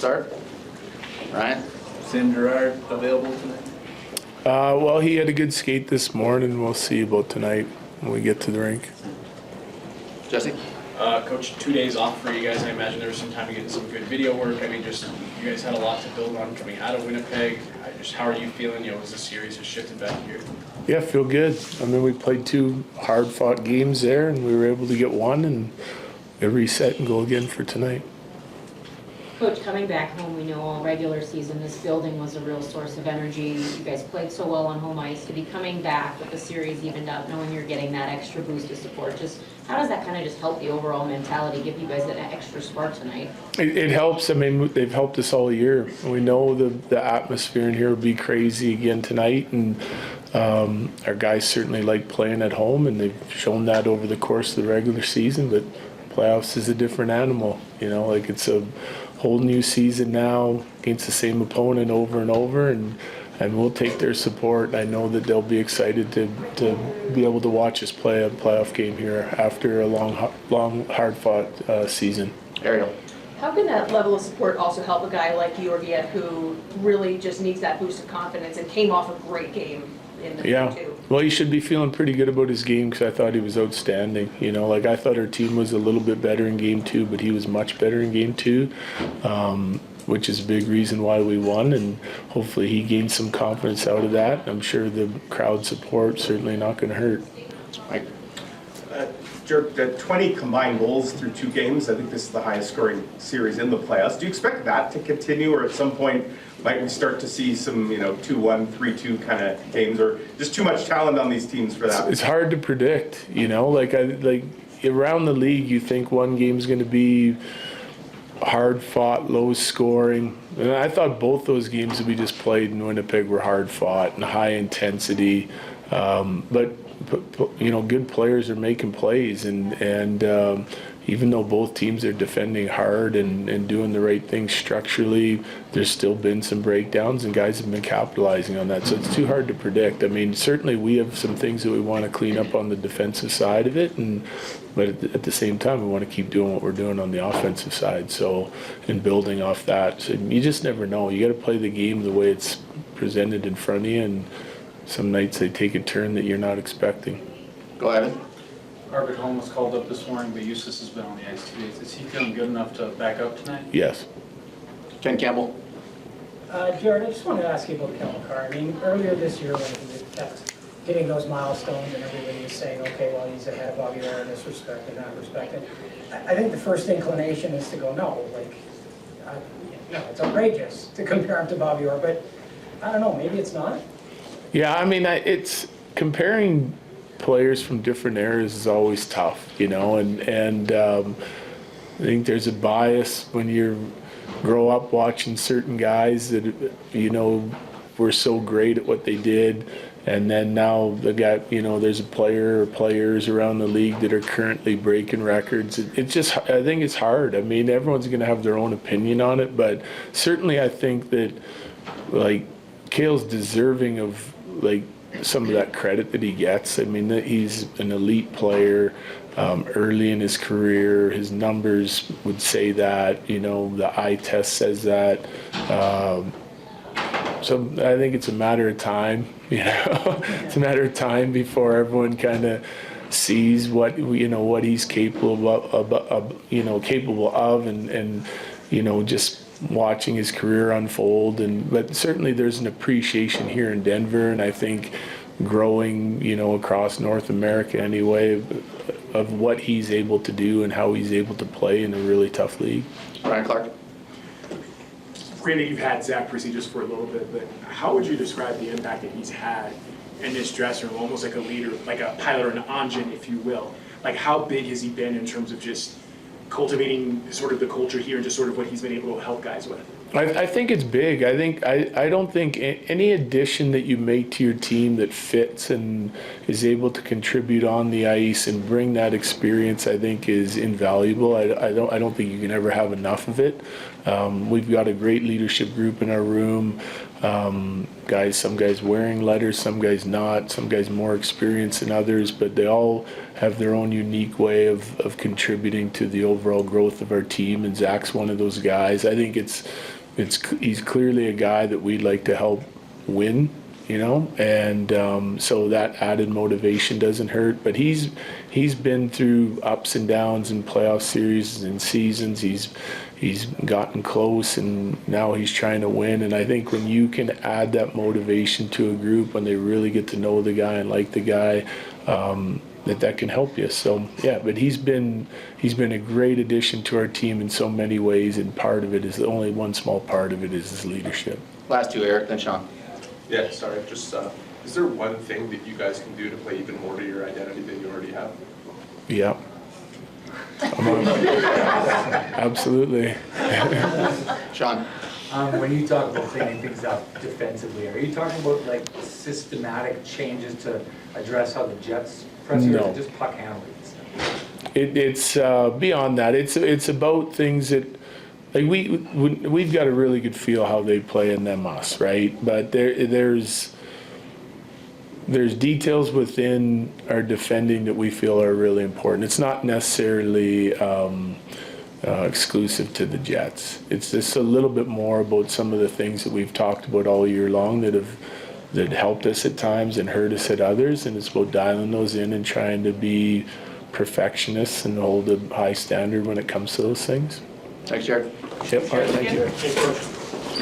start. Ryan? Sam Girard available tonight? Well, he had a good skate this morning. We'll see about tonight when we get to the rink. Jesse? Coach, 2 days off for you guys. I imagine there was some time to get some good video work. I mean, just you guys had a lot to build on coming out of Winnipeg. How are you feeling? As the series has shifted back here? Yeah, feel good. I mean, we played 2 hard-fought games there, and we were able to get one and reset and go again for tonight. Coach, coming back home, we know all regular season, this building was a real source of energy. You guys played so well on home ice. To be coming back with the series evened up, knowing you're getting that extra boost of support, just how does that kind of just help the overall mentality, give you guys that extra spark tonight? It helps. I mean, they've helped us all year. We know the atmosphere in here will be crazy again tonight, and our guys certainly like playing at home, and they've shown that over the course of the regular season, but playoffs is a different animal. Like it's a whole new season now against the same opponent over and over, and we'll take their support. I know that they'll be excited to be able to watch us play a playoff game here after a long hard-fought season. Ariel? How can that level of support also help a guy like Girard, who really just needs that boost of confidence and came off a great game in the game too? Well, he should be feeling pretty good about his game because I thought he was outstanding. Like I thought our team was a little bit better in game 2, but he was much better in game 2, which is a big reason why we won, and hopefully he gained some confidence out of that. I'm sure the crowd support certainly not going to hurt. Mike? The 20 combined goals through 2 games, I think this is the highest scoring series in the playoffs. Do you expect that to continue, or at some point might we start to see some 2-1, 3-2 kind of games, or just too much talent on these teams for that? It's hard to predict, like around the league you think one game's going to be hard fought, low scoring, and I thought both those games that we just played in Winnipeg were hard fought and high intensity, but good players are making plays, and even though both teams are defending hard and doing the right things structurally, there's still been some breakdowns, and guys have been capitalizing on that. So it's too hard to predict. I mean, certainly we have some things that we want to clean up on the defensive side of it, but at the same time, we want to keep doing what we're doing on the offensive side. So, and building off that. So you just never know. You got to play the game the way it's presented in front of you, and some nights they take a turn that you're not expecting. Go ahead. Arbit Holm was called up this morning, but Justus has been on the ice 2 days. Is he feeling good enough to back up tonight? Yes. Ken Campbell? Girard, I just wanted to ask you about Kellen Carr. I mean, earlier this year when he kept hitting those milestones and everybody was saying, okay, well, he's ahead of Bobby Orr in this respect and that respect. And I think the first inclination is to go, no, it's outrageous to compare him to Bobby Orr, but I don't know, maybe it's not. Yeah, I mean, it's comparing players from different eras is always tough, and I think there's a bias when you grow up watching certain guys that, were so great at what they did, and then now there's a player or players around the league that are currently breaking records. It's just, I think it's hard. I mean, everyone's going to have their own opinion on it, but certainly I think that, Cale's deserving of, some of that credit that he gets. I mean, that he's an elite player early in his career. His numbers would say that, the eye test says that. So I think it's a matter of time, It's a matter of time before everyone kind of sees what he's capable of, and just watching his career unfold. But certainly there's an appreciation here in Denver, and I think growing across North America anyway, of what he's able to do and how he's able to play in a really tough league. Ryan Clark? Granted, you've had Zach Parise just for a little bit, but how would you describe the impact that he's had in this dressing room, almost like a leader, like a pilot or an engine, if you will? How big has he been in terms of just cultivating sort of the culture here and just sort of what he's been able to help guys with? I think it's big. I don't think any addition that you make to your team that fits and is able to contribute on the ice and bring that experience, I think, is invaluable. I don't think you can ever have enough of it. We've got a great leadership group in our room. Some guys wearing letters, some guys not, some guys more experienced than others, but they all have their own unique way of contributing to the overall growth of our team, and Zach's one of those guys. I think he's clearly a guy that we'd like to help win, and so that added motivation doesn't hurt. But he's been through ups and downs in playoff series and seasons. He's gotten close, and now he's trying to win. And I think when you can add that motivation to a group, when they really get to know the guy and like the guy, that can help you. So yeah, but he's been a great addition to our team in so many ways, and part of it is only one small part of it is his leadership. Last two, Eric, then Sean. Yeah, sorry, just, is there one thing that you guys can do to play even more to your identity than you already have? Yeah. Absolutely. Sean. When you talk about cleaning things up defensively, are you talking about like systematic changes to address how the Jets press, or is No. it just puck handling? It's beyond that. It's about things that, like, we've got a really good feel how they play and them us, right? But there's details within our defending that we feel are really important. It's not necessarily exclusive to the Jets. It's just a little bit more about some of the things that we've talked about all year long that helped us at times and hurt us at others, and it's about dialing those in and trying to be perfectionists and hold a high standard when it comes to those things. Thanks, Jared. Yep, all right, thank you. Hey, Coach.